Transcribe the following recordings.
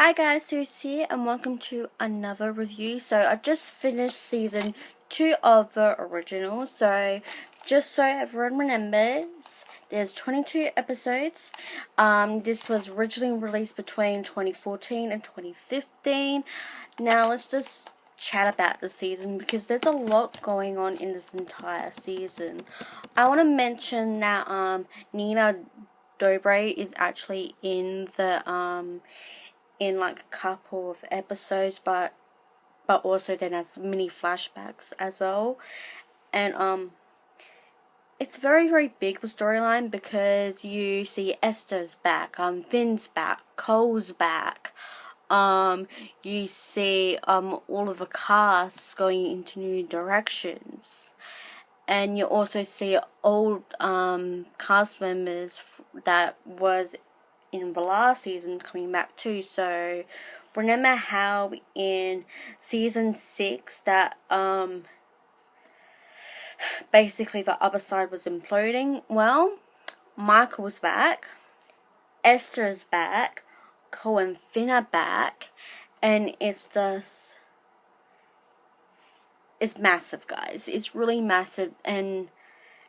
Hi guys, Susie here and welcome to another review. So I just finished season 2 of the original. So just so everyone remembers, there's 22 episodes. This was originally released between 2014 and 2015. Now let's just chat about the season because there's a lot going on in this entire season. I want to mention that Nina Dobre is actually in the in like a couple of episodes, but also then has mini flashbacks as well. And it's very big storyline because you see Esther's back, Finn's back, Cole's back. You see all of the casts going into new directions. And you also see old cast members that was in the last season coming back too. So remember how in season 6 that basically the other side was imploding? Well, Michael's back, Esther's back, Cole and Finn are back, and it's massive, guys. It's really massive, and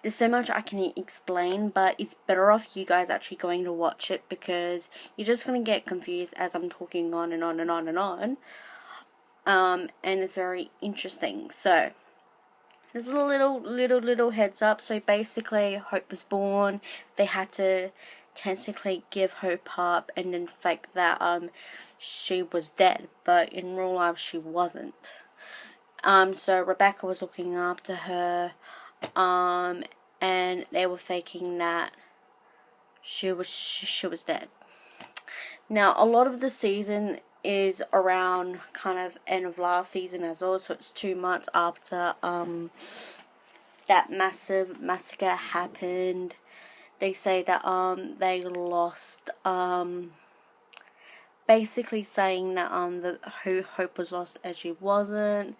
there's so much I can explain, but it's better off you guys actually going to watch it because you're just going to get confused as I'm talking on and on and on and on. And it's very interesting. So, there's a little heads up. So basically, Hope was born. They had to technically give Hope up and then fake that she was dead. But in real life, she wasn't. So Rebecca was looking after her. And they were faking that she was dead. Now, a lot of the season is around kind of end of last season as well, so it's 2 months after that massive massacre happened. They say that they lost basically saying that Hope was lost as she wasn't.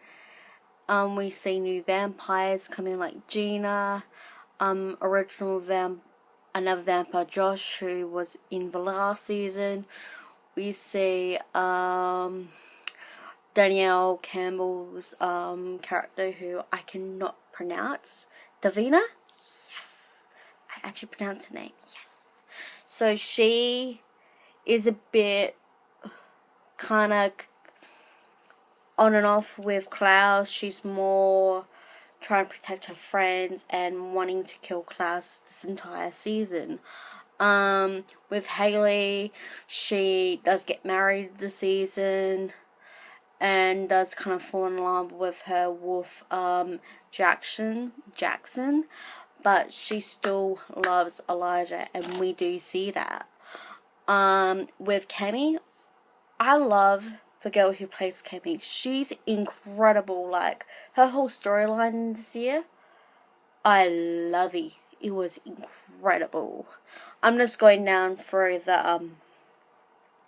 We see new vampires coming like Gina. Another vampire, Josh, who was in the last season. We see Danielle Campbell's character, who I cannot pronounce. Davina? Yes, I actually pronounced her name. Yes. So she is a bit kind of on and off with Klaus. She's more trying to protect her friends and wanting to kill Klaus this entire season. With Haley, she does get married this season and does kind of fall in love with her wolf Jackson, but she still loves Elijah, and we do see that. With Kemi, I love the girl who plays Kemi. She's incredible. Like, her whole storyline this year, I love it. It was incredible. I'm just going down through the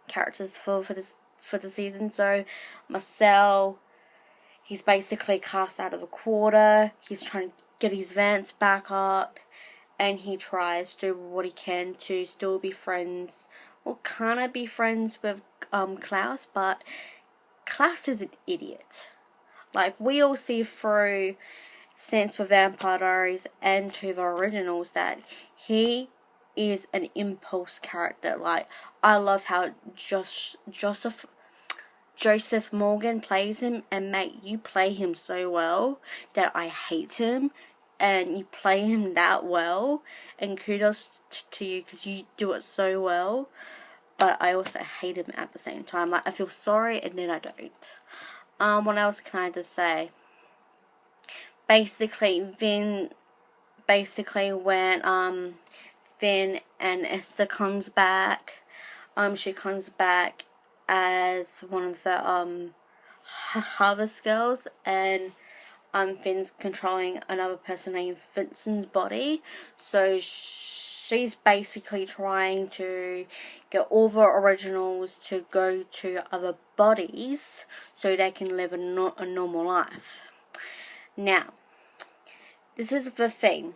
characters for the season. So Marcel, he's basically cast out of a quarter. He's trying to get his Vance back up, and he tries to do what he can to still be friends, or kind of be friends with Klaus, but Klaus is an idiot. Like, we all see through since the Vampire Diaries and to the originals that he is an impulse character. Like, I love how Joseph Morgan plays him, and mate, you play him so well that I hate him, and you play him that well, and kudos to you because you do it so well. But I also hate him at the same time. Like, I feel sorry and then I don't. What else can I just say? Basically, when Finn and Esther comes back, she comes back as one of the Harvest girls, and Finn's controlling another person named Vincent's body. So she's basically trying to get all the originals to go to other bodies so they can live a normal life. Now, this is the thing.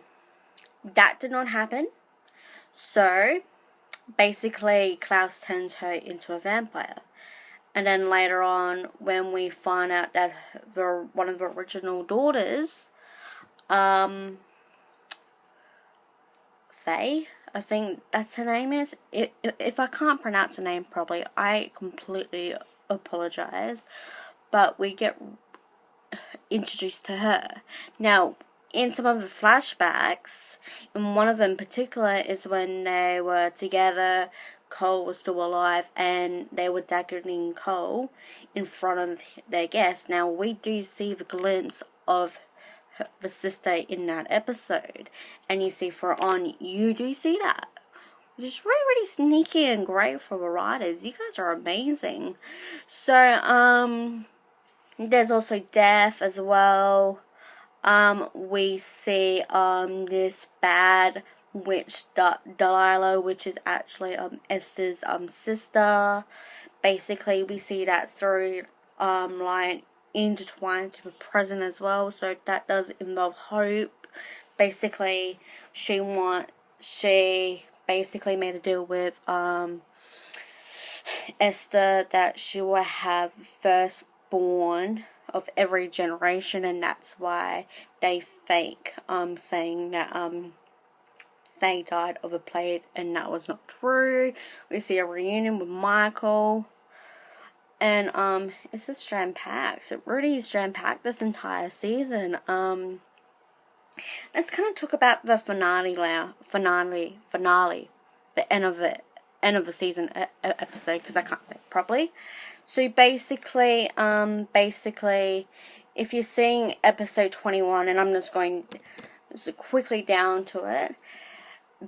That did not happen. So, basically, Klaus turns her into a vampire. And then later on, when we find out that one of the original daughters, Faye, I think that's her name is. If I can't pronounce her name properly, I completely apologize. But we get introduced to her. Now, in some of the flashbacks, and one of them in particular is when they were together, Cole was still alive, and they were daggering Cole in front of their guests. Now, we do see the glimpse of the sister in that episode, and you see for on, you do see that. Which is really, really sneaky and great for the writers. You guys are amazing. So, there's also death as well. We see this bad witch Delilah, which is actually Esther's sister. Basically, we see that story line intertwined to the present as well. So that does involve Hope. Basically, she basically made a deal with Esther that she will have firstborn of every generation, and that's why they fake saying that they died of a plague, and that was not true. We see a reunion with Michael, and it's just jam-packed. It really is jam-packed this entire season. Let's kind of talk about the finale, the end of the season episode, because I can't say it properly. So basically, if you're seeing episode 21, and I'm just going quickly down to it,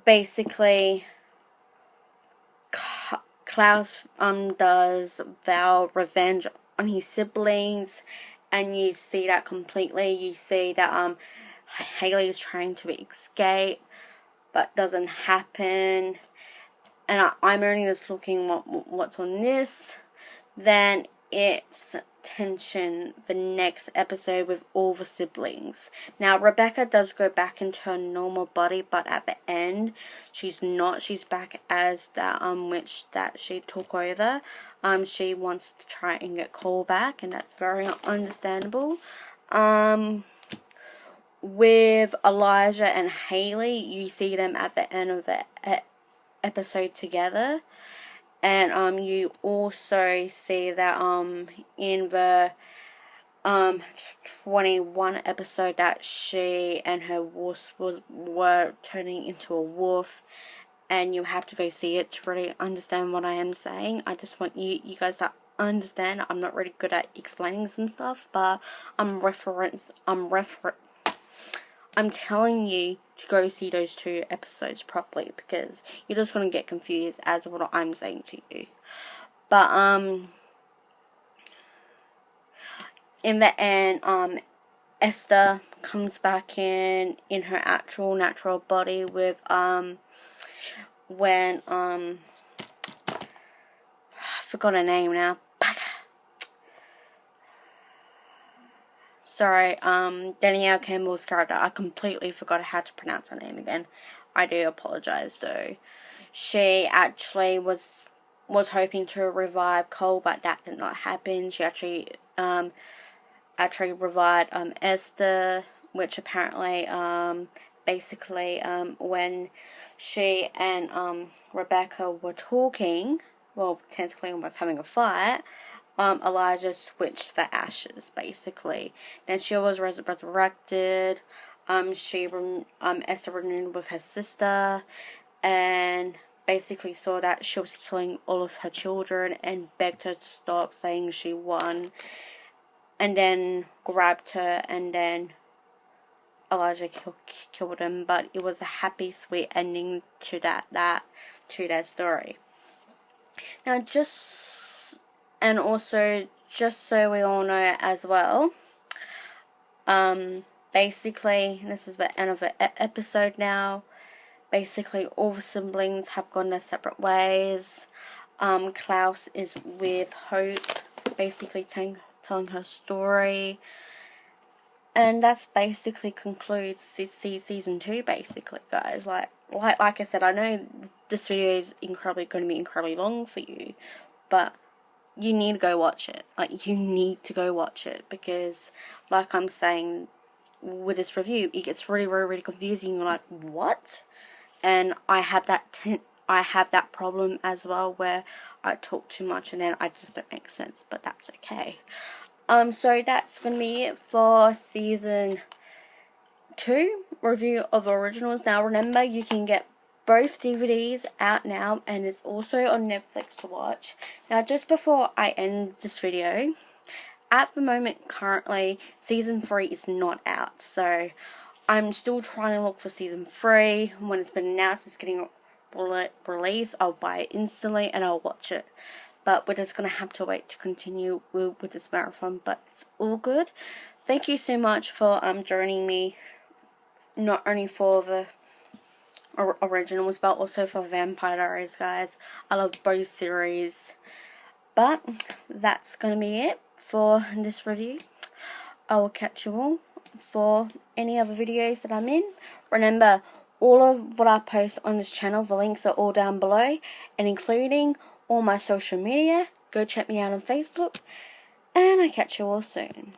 basically, Klaus does vow revenge on his siblings, and you see that completely. You see that Haley is trying to escape, but doesn't happen. And I'm only just looking what's on this. Then it's tension the next episode with all the siblings. Now Rebecca does go back into her normal body, but at the end she's not. She's back as that witch that she took over. She wants to try and get Cole back, and that's very understandable. With Elijah and Haley, you see them at the end of the episode together. And you also see that in the 21 episode that she and her wolves were turning into a wolf, and you have to go see it to really understand what I am saying. I just want you guys to understand. I'm not really good at explaining some stuff, but I'm telling you to go see those 2 episodes properly, because you're just going to get confused as to what I'm saying to you. But, in the end, Esther comes back in her actual natural body with, when, I forgot her name now. Sorry, Danielle Campbell's character, I completely forgot how to pronounce her name again. I do apologize though. She actually was hoping to revive Cole, but that did not happen. She actually revived Esther, which apparently basically when she and Rebecca were talking, well, technically almost having a fight, Elijah switched the ashes, basically. Then she was resurrected. Esther renewed with her sister, and basically saw that she was killing all of her children, and begged her to stop, saying she won. And then grabbed her, and then Elijah killed him. But it was a happy, sweet ending to that story. Now, and also, just so we all know as well, basically, this is the end of the episode now. Basically, all the siblings have gone their separate ways. Klaus is with Hope, basically telling her story. And that's basically concludes season 2, basically, guys. Like I said, I know this video is going to be incredibly long for you, but you need to go watch it. Like, you need to go watch it, because like I'm saying with this review, it gets really, really, really confusing. You're like, what? And I have that problem as well, where I talk too much and then I just don't make sense, but that's okay. So that's gonna be it for season 2 review of originals. Now remember, you can get both DVDs out now, and it's also on Netflix to watch. Now, just before I end this video, at the moment, currently, season 3 is not out, so I'm still trying to look for season 3. When it's been announced it's getting released, I'll buy it instantly and I'll watch it. But we're just going to have to wait to continue with this marathon, but it's all good. Thank you so much for joining me, not only for the originals, but also for Vampire Diaries, guys. I love both series. But that's going to be it for this review. I will catch you all for any other videos that I'm in. Remember, all of what I post on this channel, the links are all down below, and including all my social media. Go check me out on Facebook, and I'll catch you all soon.